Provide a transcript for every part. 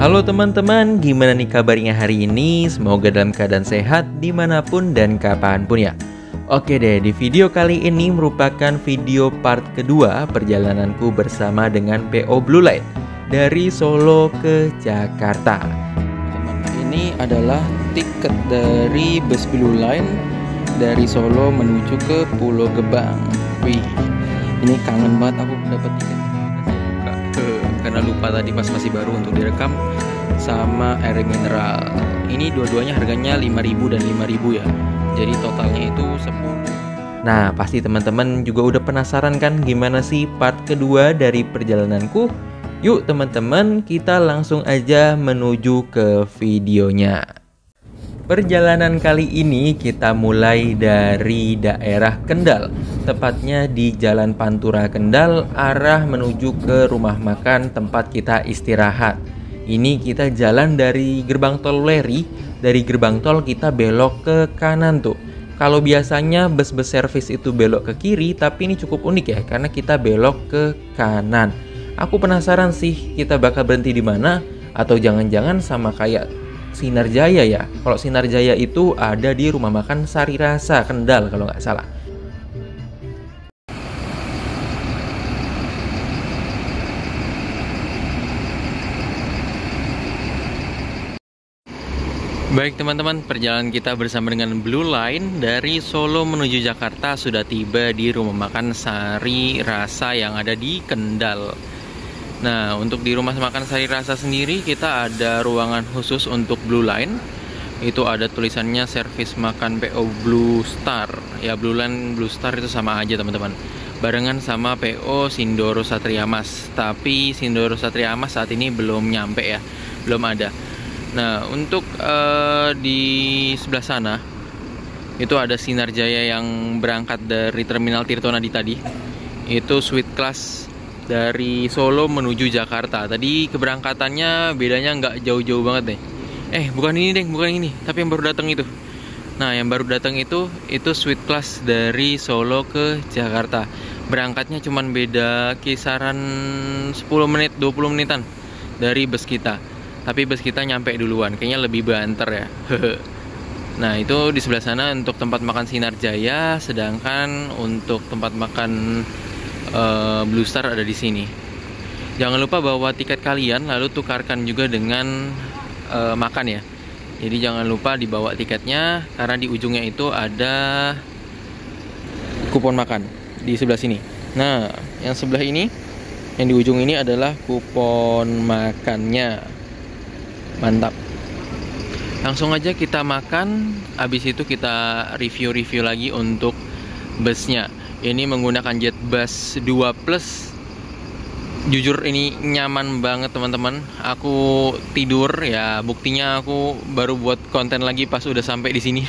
Halo teman-teman, gimana nih kabarnya hari ini? Semoga dalam keadaan sehat dimanapun dan kapanpun ya. Oke deh, di video kali ini merupakan video part kedua perjalananku bersama dengan PO Blue Line dari Solo ke Jakarta. Teman, ini adalah tiket dari bus Blue Line dari Solo menuju ke Pulau Gebang. Wih, ini kangen banget aku dapat tiket. Karena lupa tadi pas masih baru untuk direkam sama air mineral. Ini dua-duanya harganya 5.000 dan 5.000 ya. Jadi totalnya itu 10. Nah, pasti teman-teman juga udah penasaran kan gimana sih part kedua dari perjalananku? Yuk teman-teman, kita langsung aja menuju ke videonya. Perjalanan kali ini kita mulai dari daerah Kendal, tepatnya di Jalan Pantura Kendal, arah menuju ke rumah makan tempat kita istirahat. Ini kita jalan dari gerbang tol Leri, dari gerbang tol kita belok ke kanan tuh. Kalau biasanya bus-bus servis itu belok ke kiri, tapi ini cukup unik ya, karena kita belok ke kanan. Aku penasaran sih kita bakal berhenti di mana, atau jangan-jangan sama kayak Sinar Jaya ya. Kalau Sinar Jaya itu ada di rumah makan Sari Rasa Kendal kalau nggak salah. Baik teman-teman, perjalanan kita bersama dengan Blue Line dari Solo menuju Jakarta sudah tiba di rumah makan Sari Rasa yang ada di Kendal. Nah, untuk di rumah makan Sari Rasa sendiri kita ada ruangan khusus untuk Blue Line. Itu ada tulisannya servis makan PO Blue Star. Ya, Blue Line Blue Star itu sama aja teman-teman. Barengan sama PO Sindoro Satria Mas. Tapi Sindoro Satria Mas saat ini belum nyampe ya, belum ada. Nah, untuk di sebelah sana itu ada Sinar Jaya yang berangkat dari Terminal Tirtonadi tadi. Itu suite class dari Solo menuju Jakarta. Tadi keberangkatannya bedanya nggak jauh-jauh banget deh. Bukan ini deh, bukan ini, tapi yang baru datang itu. Nah, yang baru datang itu suite class dari Solo ke Jakarta. Berangkatnya cuman beda kisaran 10 menit, 20 menitan dari bus kita. Tapi bus kita nyampe duluan, kayaknya lebih banter ya. Nah, itu di sebelah sana untuk tempat makan Sinar Jaya, sedangkan untuk tempat makan Blue Star ada di sini. Jangan lupa bawa tiket kalian, lalu tukarkan juga dengan makan ya. Jadi jangan lupa dibawa tiketnya, karena di ujungnya itu ada kupon makan di sebelah sini. Nah, yang sebelah ini, yang di ujung ini adalah kupon makannya. Mantap. Langsung aja kita makan, habis itu kita review-review lagi untuk busnya. Ini menggunakan JetBus 2 Plus. Jujur ini nyaman banget teman-teman. Aku tidur ya, buktinya aku baru buat konten lagi pas udah sampai di sini.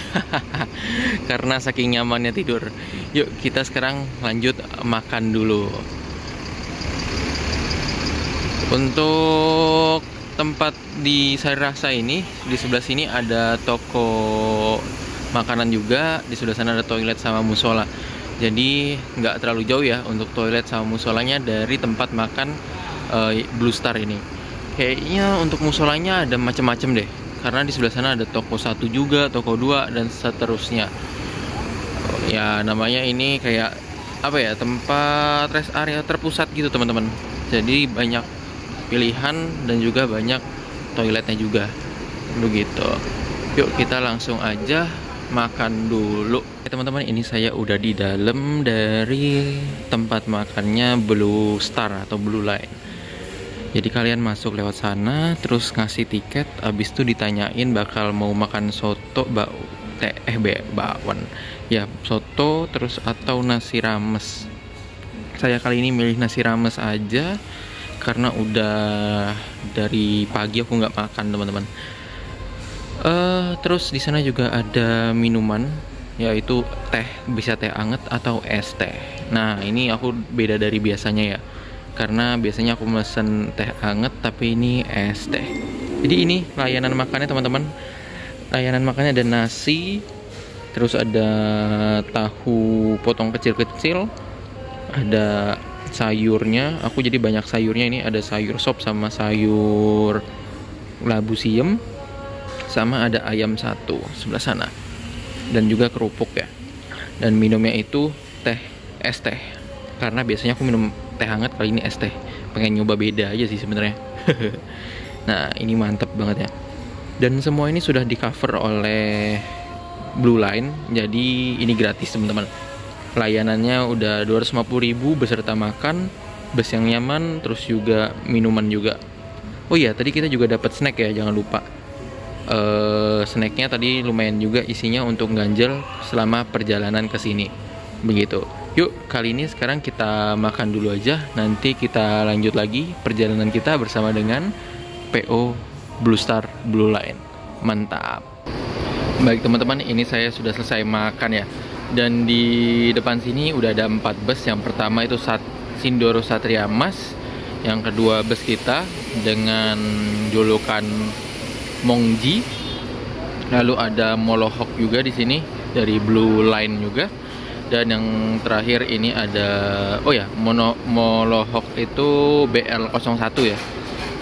Karena saking nyamannya tidur. Yuk kita sekarang lanjut makan dulu. Untuk tempat di Sari Rasa ini, di sebelah sini ada toko makanan juga. Di sebelah sana ada toilet sama musola. Jadi nggak terlalu jauh ya untuk toilet sama musolanya dari tempat makan Blue Star ini. Kayaknya untuk musolanya ada macam-macam deh, karena di sebelah sana ada toko 1 juga, toko 2 dan seterusnya. Ya namanya ini kayak apa ya, tempat rest area terpusat gitu teman-teman. Jadi banyak pilihan dan juga banyak toiletnya juga. Begitu. Yuk kita langsung aja makan dulu. Teman-teman, ini saya udah di dalam dari tempat makannya Blue Star atau Blue Line. Jadi kalian masuk lewat sana, terus ngasih tiket, habis itu ditanyain bakal mau makan soto, bakwan. Ya, soto terus atau nasi rames. Saya kali ini milih nasi rames aja karena udah dari pagi aku nggak makan teman-teman. Terus di sana juga ada minuman, yaitu teh, bisa teh anget atau es teh. Nah ini aku beda dari biasanya ya, karena biasanya aku mesen teh anget, tapi ini es teh. Jadi ini layanan makannya teman-teman. Layanan makannya ada nasi, terus ada tahu potong kecil-kecil, ada sayurnya. Aku jadi banyak sayurnya, ini ada sayur sop sama sayur labu siam, sama ada ayam satu sebelah sana, dan juga kerupuk ya. Dan minumnya itu es teh, karena biasanya aku minum teh hangat, kali ini es teh. Pengen nyoba beda aja sih sebenarnya. Nah, ini mantep banget ya. Dan semua ini sudah di cover oleh Blue Line, jadi ini gratis teman-teman. Layanannya udah 250.000 beserta makan, bus yang nyaman, terus juga minuman juga. Oh iya, tadi kita juga dapat snack ya, jangan lupa. Snacknya tadi lumayan juga isinya untuk ganjel selama perjalanan ke sini. Begitu. Yuk, kali ini sekarang kita makan dulu aja. Nanti kita lanjut lagi perjalanan kita bersama dengan PO Blue Star Blue Line. Mantap. Baik teman-teman, ini saya sudah selesai makan ya. Dan di depan sini udah ada 4 bus. Yang pertama itu Sindoro Satria Mas. Yang kedua bus kita dengan julukan Mongji. Lalu ada Molohok juga di sini dari Blue Line juga. Dan yang terakhir ini ada, oh ya, Molohok itu BL01 ya.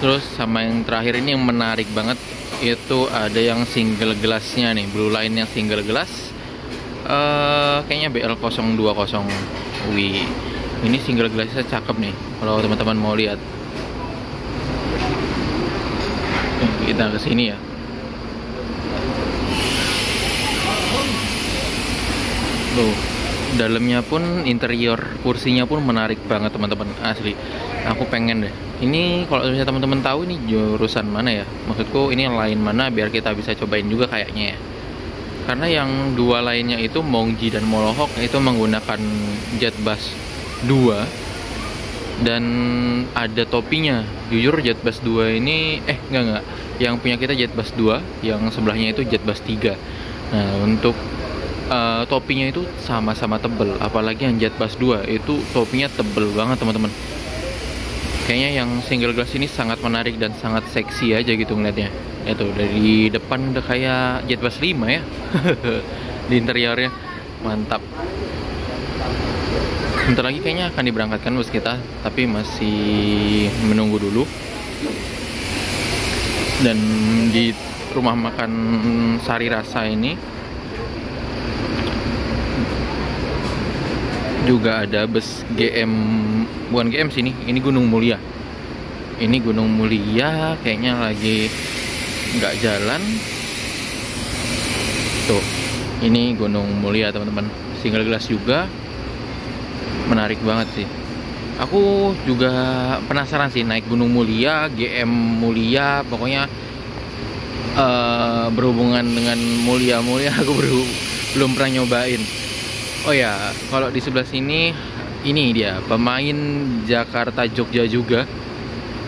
Terus sama yang terakhir ini yang menarik banget, itu ada yang single glassnya nih, Blue Line yang single glass. Kayaknya BL020. Wih, ini single glassnya cakep nih, kalau teman-teman mau lihat. Kita ke sini ya. Tuh, dalamnya pun, interior kursinya pun menarik banget teman-teman, asli. Aku pengen deh. Ini kalau misalnya teman-teman tahu ini jurusan mana ya, maksudku ini line mana, biar kita bisa cobain juga kayaknya ya. Karena yang dua lainnya itu Mongji dan Molohok itu menggunakan Jetbus 2 dan ada topinya. Jujur Jetbus 2 ini enggak, yang punya kita Jetbus 2, yang sebelahnya itu Jetbus 3. Nah, untuk topinya itu sama-sama tebel, apalagi yang Jetbus 2 itu topinya tebel banget teman-teman. Kayaknya yang single glass ini sangat menarik dan sangat seksi aja gitu ngeliatnya. Itu dari depan udah kayak Jetbus 5 ya. Di interiornya mantap. Bentar lagi kayaknya akan diberangkatkan bus kita, tapi masih menunggu dulu. Dan di rumah makan Sari Rasa ini juga ada bus GM, bukan GM sini, ini Gunung Mulia. Ini Gunung Mulia kayaknya lagi nggak jalan. Tuh, ini Gunung Mulia teman-teman, single glass juga, menarik banget sih. Aku juga penasaran sih naik Gunung Mulia, GM Mulia, pokoknya berhubungan dengan mulia-mulia aku belum pernah nyobain. Oh ya, kalau di sebelah sini, ini dia pemain Jakarta Jogja juga,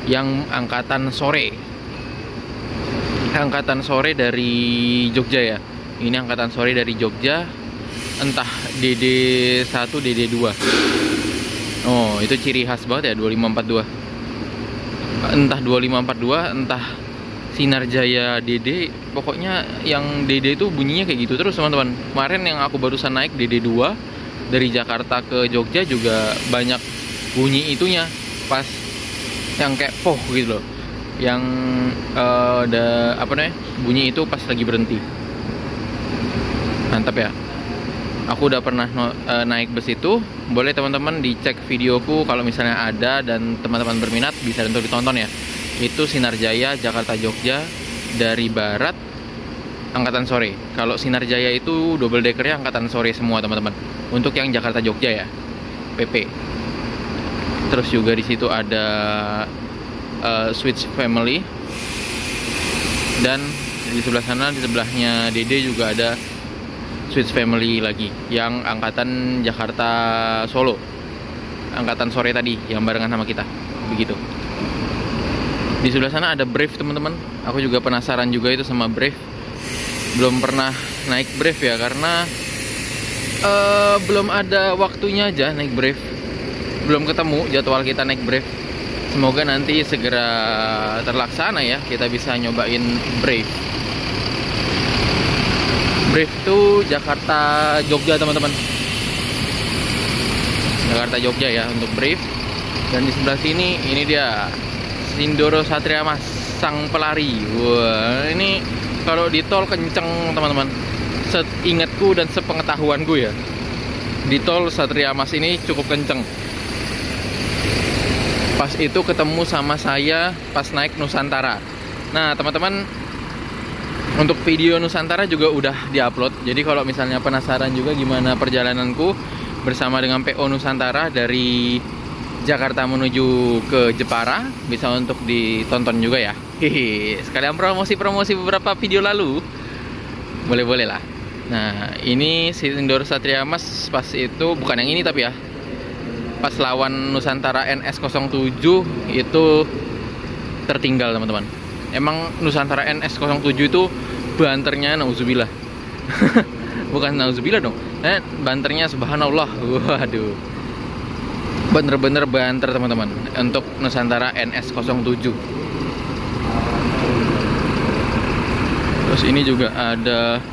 yang angkatan sore. Angkatan sore dari Jogja ya. Ini angkatan sore dari Jogja, entah DD1, DD2. Oh, itu ciri khas banget ya 2542. Entah 2542, entah Sinarjaya DD, pokoknya yang DD itu bunyinya kayak gitu terus teman-teman. Kemarin yang aku barusan naik DD2 dari Jakarta ke Jogja juga banyak bunyi itunya pas yang kayak poh gitu loh. Yang ada apa namanya? Bunyi itu pas lagi berhenti. Mantap ya. Aku udah pernah naik bus itu. Boleh teman-teman dicek videoku kalau misalnya ada dan teman-teman berminat bisa untuk ditonton ya. Itu Sinarjaya Jakarta Jogja dari barat angkatan sore. Kalau Sinarjaya itu double deckernya angkatan sore semua teman-teman. Untuk yang Jakarta Jogja ya, PP. Terus juga di situ ada Switch Family, dan di sebelah sana, di sebelahnya Dede juga ada Switch Family lagi, yang angkatan Jakarta Solo, angkatan sore tadi yang barengan sama kita. Begitu. Di sebelah sana ada Brave teman-teman. Aku juga penasaran juga itu sama Brave. Belum pernah naik Brave ya, karena belum ada waktunya aja naik Brave. Belum ketemu jadwal kita naik Brave. Semoga nanti segera terlaksana ya, kita bisa nyobain Brave. Brave itu Jakarta Jogja teman-teman. Jakarta Jogja ya untuk Brave. Dan di sebelah sini ini dia Sindoro Satria Mas. sang pelari. Wah, ini kalau di tol kenceng teman-teman. Seingatku dan sepengetahuanku ya, di tol Satria Mas ini cukup kenceng. Pas itu ketemu sama saya pas naik Nusantara. Nah teman-teman, untuk video Nusantara juga udah diupload. Jadi kalau misalnya penasaran juga gimana perjalananku bersama dengan PO Nusantara dari Jakarta menuju ke Jepara, bisa untuk ditonton juga ya. Hehe, sekalian promosi-promosi beberapa video lalu. Boleh-boleh lah. Nah, ini Sindor Satria Mas pas itu, bukan yang ini tapi ya. Pas lawan Nusantara NS07 itu tertinggal teman-teman. Emang Nusantara NS07 itu banternya nauzubillah. Bukan nauzubillah dong. Banternya subhanallah. Waduh. Bener-bener banter teman-teman untuk Nusantara NS07. Terus ini juga ada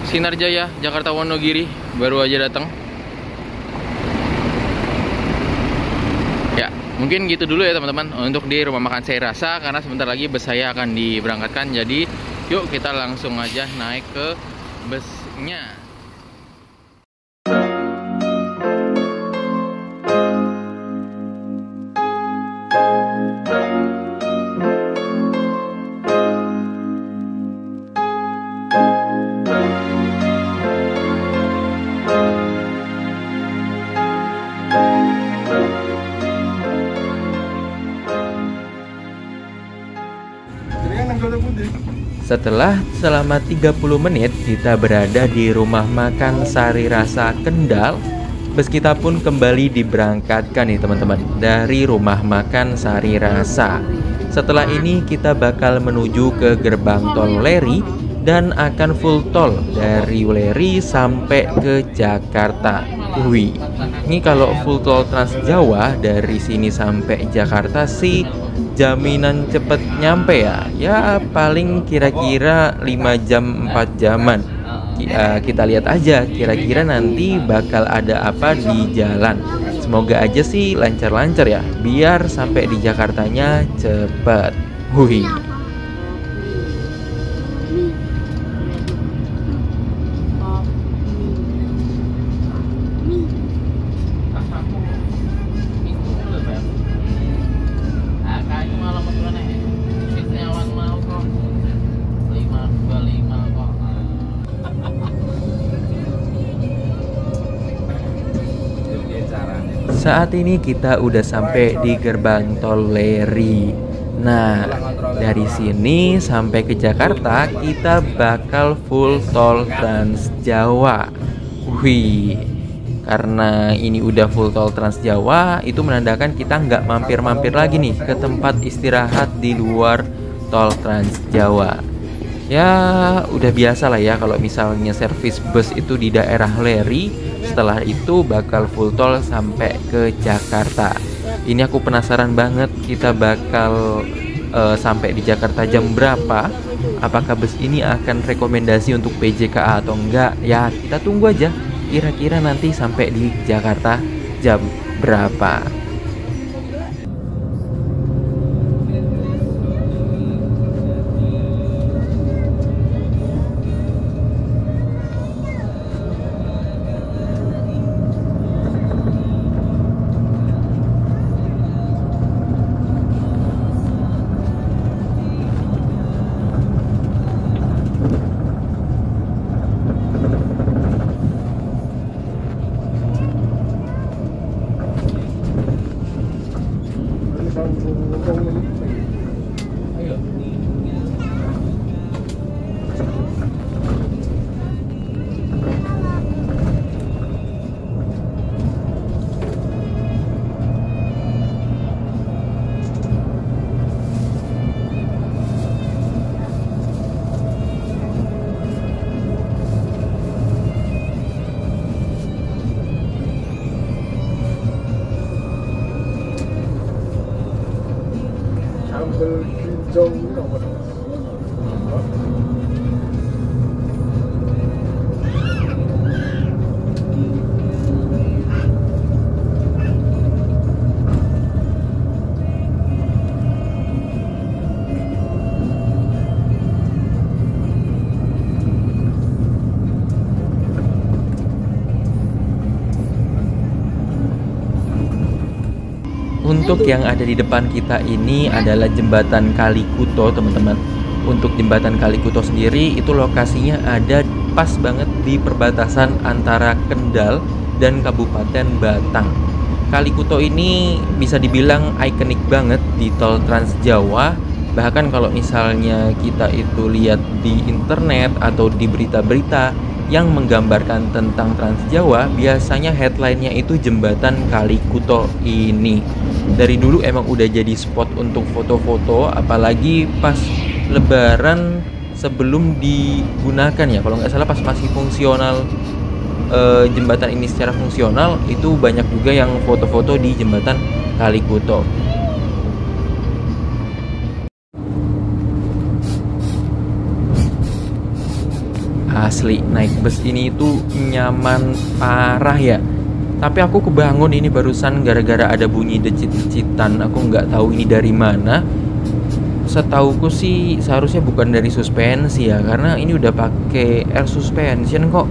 Sinar Jaya Jakarta Wonogiri, baru aja datang. Ya, mungkin gitu dulu ya teman-teman untuk di rumah makan Saya Rasa, karena sebentar lagi bus saya akan diberangkatkan. Jadi yuk kita langsung aja naik ke busnya. Setelah selama 30 menit kita berada di rumah makan Sari Rasa Kendal, bus kita pun kembali diberangkatkan nih teman-teman dari rumah makan Sari Rasa. Setelah ini kita bakal menuju ke gerbang tol Leri dan akan full tol dari Leri sampai ke Jakarta. Wih, ini kalau full tol Trans Jawa dari sini sampai Jakarta sih jaminan cepet nyampe ya. Ya paling kira-kira 5 jam 4 jaman. Kita lihat aja kira-kira nanti bakal ada apa di jalan. Semoga aja sih lancar-lancar ya, biar sampai di Jakartanya cepet. Hui. Saat ini kita udah sampai di gerbang tol Leri. Nah, dari sini sampai ke Jakarta kita bakal full tol Trans Jawa. Wih, karena ini udah full tol Trans Jawa, itu menandakan kita nggak mampir-mampir lagi nih ke tempat istirahat di luar tol Trans Jawa. Ya, udah biasa lah ya kalau misalnya servis bus itu di daerah Leri. Setelah itu bakal full tol sampai ke Jakarta. Ini aku penasaran banget kita bakal sampai di Jakarta jam berapa. Apakah bus ini akan rekomendasi untuk PJKA atau enggak? Ya kita tunggu aja. Kira-kira nanti sampai di Jakarta jam berapa. Untuk yang ada di depan kita ini adalah jembatan Kalikuto, teman-teman. Untuk jembatan Kalikuto sendiri itu lokasinya ada pas banget di perbatasan antara Kendal dan Kabupaten Batang. Kalikuto ini bisa dibilang ikonik banget di tol Trans Jawa. Bahkan kalau misalnya kita itu lihat di internet atau di berita-berita yang menggambarkan tentang Trans Jawa, biasanya headline-nya itu jembatan Kalikuto ini. Dari dulu emang udah jadi spot untuk foto-foto, apalagi pas Lebaran sebelum digunakan ya. Kalau nggak salah pas masih fungsional, jembatan ini secara fungsional, itu banyak juga yang foto-foto di jembatan Kalikuto. Asli, naik bus ini itu nyaman parah ya. Tapi aku kebangun ini barusan gara-gara ada bunyi decit-decitan. Aku nggak tahu ini dari mana. Setauku sih seharusnya bukan dari suspensi ya, karena ini udah pakai air suspension kok.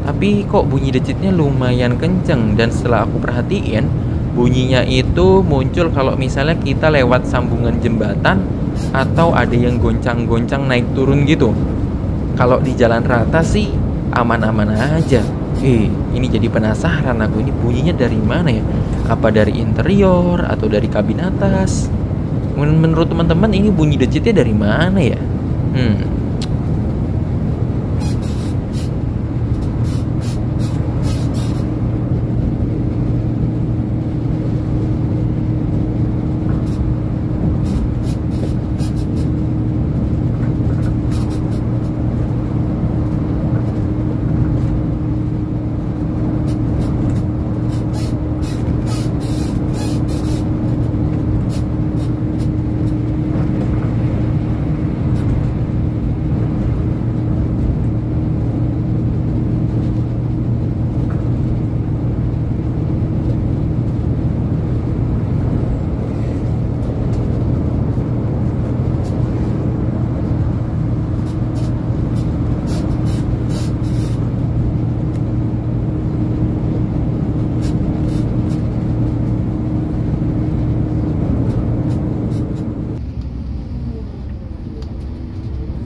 Tapi kok bunyi decitnya lumayan kenceng. Dan setelah aku perhatiin, bunyinya itu muncul kalau misalnya kita lewat sambungan jembatan atau ada yang goncang-goncang naik turun gitu. Kalau di jalan rata sih aman-aman aja. Ini jadi penasaran aku, ini bunyinya dari mana ya? Apa dari interior atau dari kabin atas? Menurut teman-teman ini bunyi decitnya dari mana ya?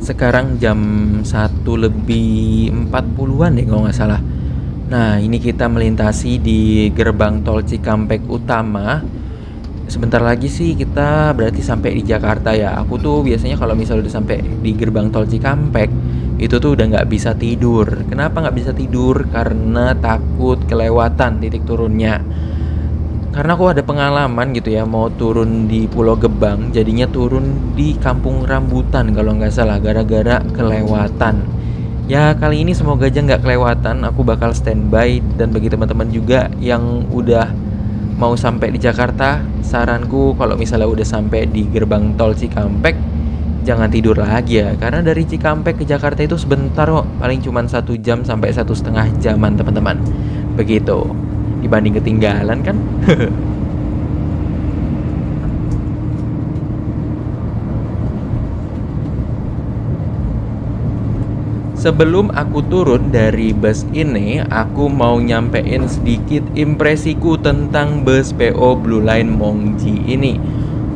Sekarang jam 1:40-an deh kalau nggak salah. Nah, ini kita melintasi di gerbang tol Cikampek Utama. Sebentar lagi sih kita berarti sampai di Jakarta ya. Aku tuh biasanya kalau misalnya udah sampai di gerbang tol Cikampek, itu tuh udah nggak bisa tidur. Kenapa nggak bisa tidur? Karena takut kelewatan titik turunnya. Karena aku ada pengalaman gitu ya, mau turun di Pulau Gebang, jadinya turun di Kampung Rambutan kalau nggak salah, gara-gara kelewatan. Ya kali ini semoga aja nggak kelewatan, aku bakal standby. Dan bagi teman-teman juga yang udah mau sampai di Jakarta, saranku kalau misalnya udah sampai di gerbang tol Cikampek, jangan tidur lagi ya. Karena dari Cikampek ke Jakarta itu sebentar kok, paling cuma 1 jam sampai 1,5 jaman teman-teman. Begitu. Dibanding ketinggalan kan. Sebelum aku turun dari bus ini, aku mau nyampein sedikit impresiku tentang bus PO Blue Line Mongji ini.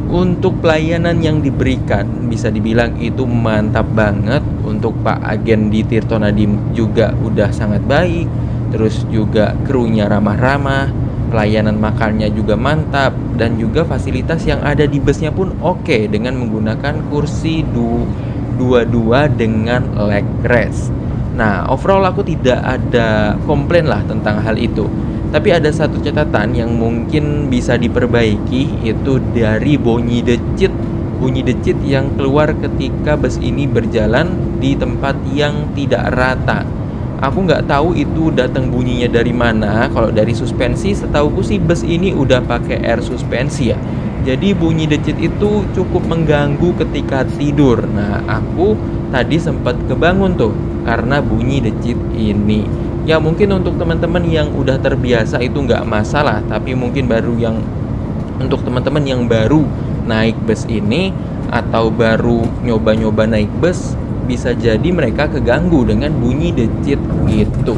Untuk pelayanan yang diberikan bisa dibilang itu mantap banget. Untuk Pak Agen di Tirto Nadim juga udah sangat baik. Terus juga krunya ramah-ramah, pelayanan makannya juga mantap, dan juga fasilitas yang ada di busnya pun oke dengan menggunakan kursi 22 dengan leg rest. Nah, overall aku tidak ada komplain lah tentang hal itu. Tapi ada satu catatan yang mungkin bisa diperbaiki, itu dari bunyi decit yang keluar ketika bus ini berjalan di tempat yang tidak rata. Aku nggak tahu itu datang bunyinya dari mana. Kalau dari suspensi, setauku sih bus ini udah pakai air suspensi ya. Jadi bunyi decit itu cukup mengganggu ketika tidur. Nah, aku tadi sempat kebangun tuh karena bunyi decit ini. Ya mungkin untuk teman-teman yang udah terbiasa itu nggak masalah. Tapi mungkin untuk teman-teman yang baru naik bus ini atau baru nyoba-nyoba naik bus, bisa jadi mereka keganggu dengan bunyi decit gitu.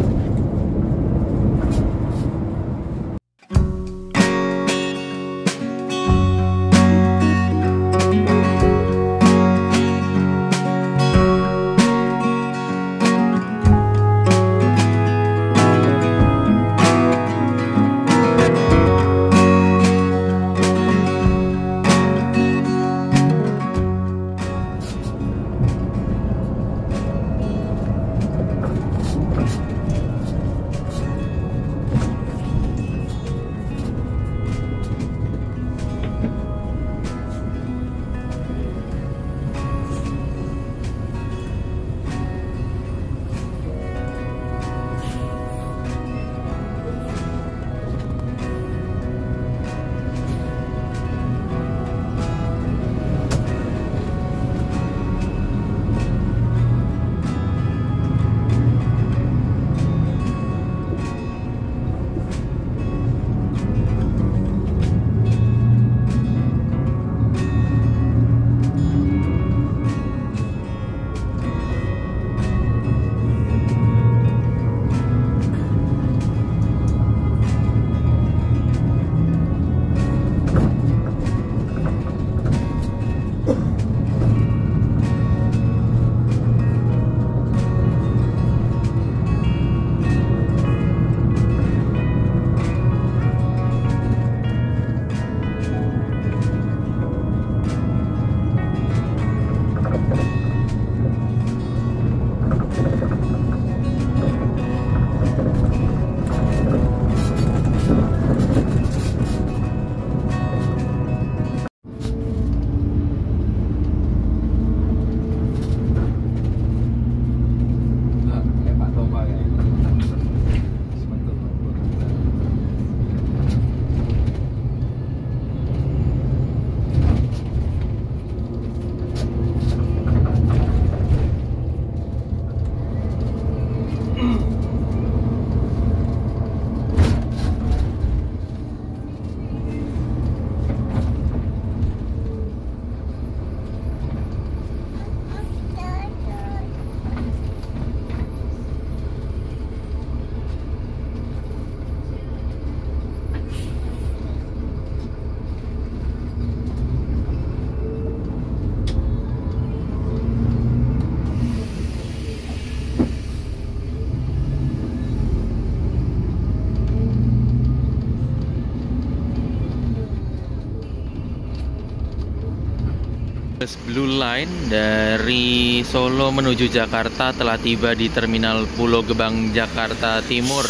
Bus Blue Line dari Solo menuju Jakarta telah tiba di Terminal Pulau Gebang, Jakarta Timur.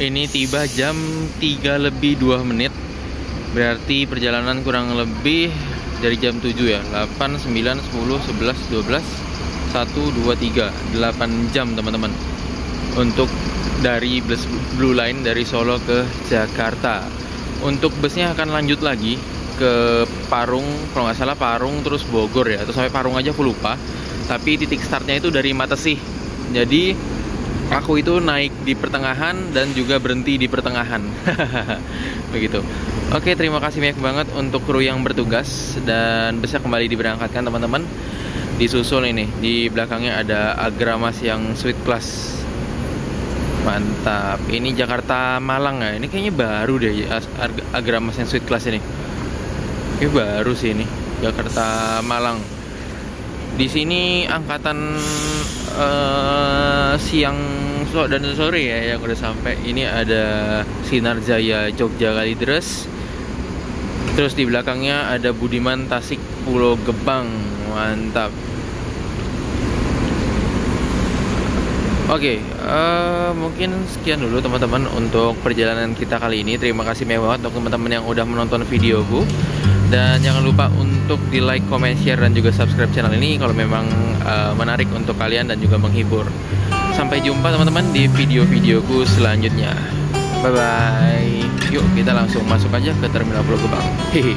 Ini tiba jam 3:02. Berarti perjalanan kurang lebih dari jam 7 ya. 8, 9, 10, 11, 12, 1, 2, 3, 8 jam teman-teman. Untuk dari bus Blue Line dari Solo ke Jakarta. Untuk busnya akan lanjut lagi ke Parung, kalau nggak salah Parung terus Bogor ya, atau sampai Parung aja aku lupa. Tapi titik startnya itu dari Matesih. Jadi aku itu naik di pertengahan dan juga berhenti di pertengahan. Begitu. Oke, terima kasih banyak banget untuk kru yang bertugas dan bisa kembali diberangkatkan teman-teman. Disusul ini di belakangnya ada Agramas yang Suite Class. Mantap. Ini Jakarta Malang ya. Ini kayaknya baru deh Agramas yang Suite Class ini. Ini baru sih ini Jakarta Malang. Di sini angkatan siang dan sore ya yang udah sampai. Ini ada Sinar Jaya Jogja Kalideres. Terus di belakangnya ada Budiman Tasik Pulau Gebang. Mantap. Oke, mungkin sekian dulu teman-teman untuk perjalanan kita kali ini. Terima kasih banget untuk teman-teman yang udah menonton videoku. Dan jangan lupa untuk di like, comment, share, dan juga subscribe channel ini kalau memang menarik untuk kalian dan juga menghibur. Sampai jumpa teman-teman di video-videoku selanjutnya. Bye-bye. Yuk kita langsung masuk aja ke Terminal Pulau Gebang. Hehe.